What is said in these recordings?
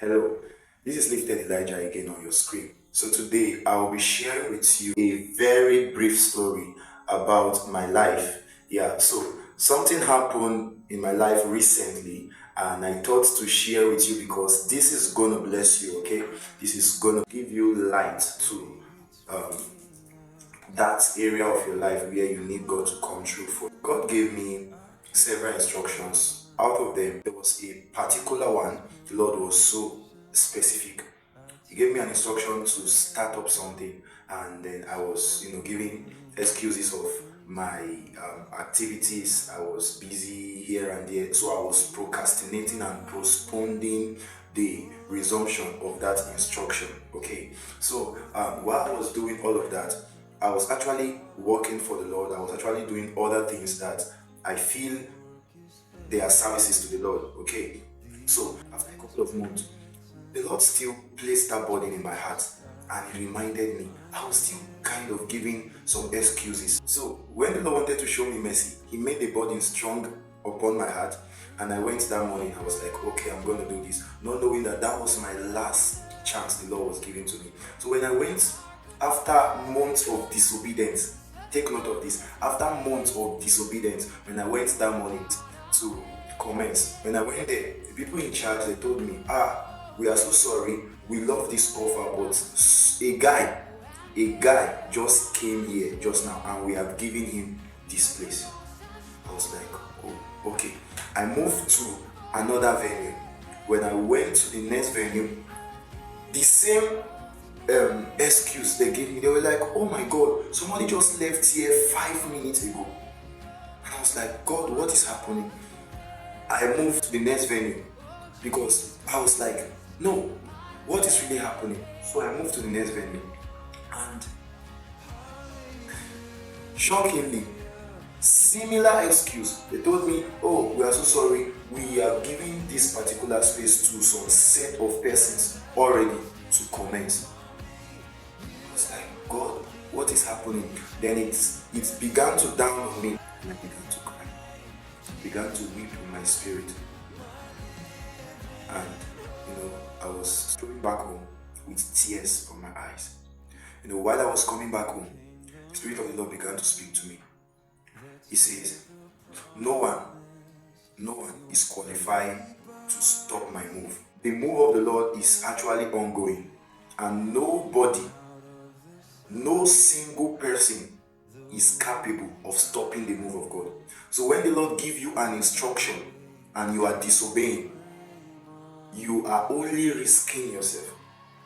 Hello, this is Lifted Elijah again on your screen. So today I will be sharing with you a very brief story about my life. So something happened in my life recently and I thought to share with you because this is gonna bless you, okay? This is gonna give you light to that area of your life where you need God to come through for. God gave me several instructions. Out of them, there was a particular one. The Lord was so specific. He gave me an instruction to start up something, and then I was, giving excuses of my activities. I was busy here and there, so I was procrastinating and postponing the resumption of that instruction. Okay, so while I was doing all of that, I was actually working for the Lord. I was actually doing other things that I feel they are services to the Lord. Okay, so after a couple of months, the Lord still placed that burden in my heart and He reminded me. I was still kind of giving some excuses. So when the Lord wanted to show me mercy, He made the burden strong upon my heart. And I went that morning, I was like, okay, I'm going to do this. Not knowing that that was my last chance the Lord was giving to me. So when I went, after months of disobedience, take note of this, after months of disobedience, when I went that morning to commence, when I went there, the people in charge, they told me, we are so sorry, we love this offer, but a guy just came here just now and we have given him this place. I was like, oh, okay. I moved to another venue. When I went to the next venue, the same excuse they gave me, they were like, oh my God, somebody just left here 5 minutes ago. And I was like, God, what is happening? I moved to the next venue because I was like, no, what is really happening? So I moved to the next venue, and shockingly, similar excuse. They told me, oh, we are so sorry, we are giving this particular space to some set of persons already to comment. I was like, God, what is happening? Then it began to dawn on me, and I began to cry. I began to weep in my spirit. And I was going back home with tears from my eyes. While I was coming back home, the Spirit of the Lord began to speak to me. He says, no one is qualified to stop my move. The move of the Lord is actually ongoing, and nobody, no single person is capable of stopping the move of God. So when the Lord gives you an instruction and you are disobeying, you are only risking yourself,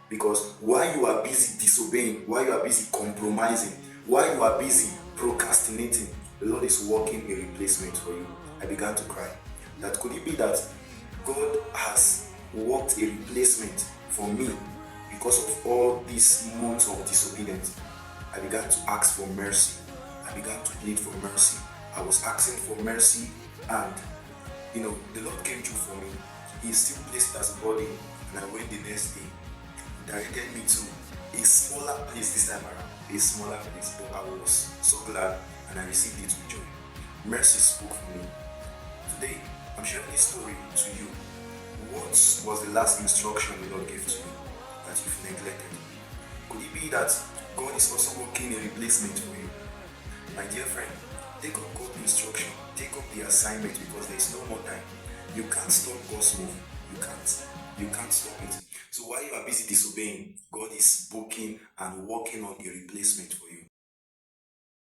because while you are busy disobeying, while you are busy compromising, while you are busy procrastinating, the Lord is working a replacement for you. I began to cry. That could it be that God has worked a replacement for me because of all these months of disobedience? I began to ask for mercy. I began to plead for mercy. I was asking for mercy, and the Lord came through for me. He still placed it as a body, and I went the next day. He directed me to a smaller place this time around. A smaller place, but I was so glad and I received it with joy. Mercy spoke for me. Today, I'm sharing this story to you. What was the last instruction the Lord gave to you that you've neglected? Could it be that God is also working a replacement for you? My dear friend, take up God's instruction, take up the assignment, because there is no more time. You can't stop God's move. You can't stop it. So while you are busy disobeying, God is booking and working on a replacement for you.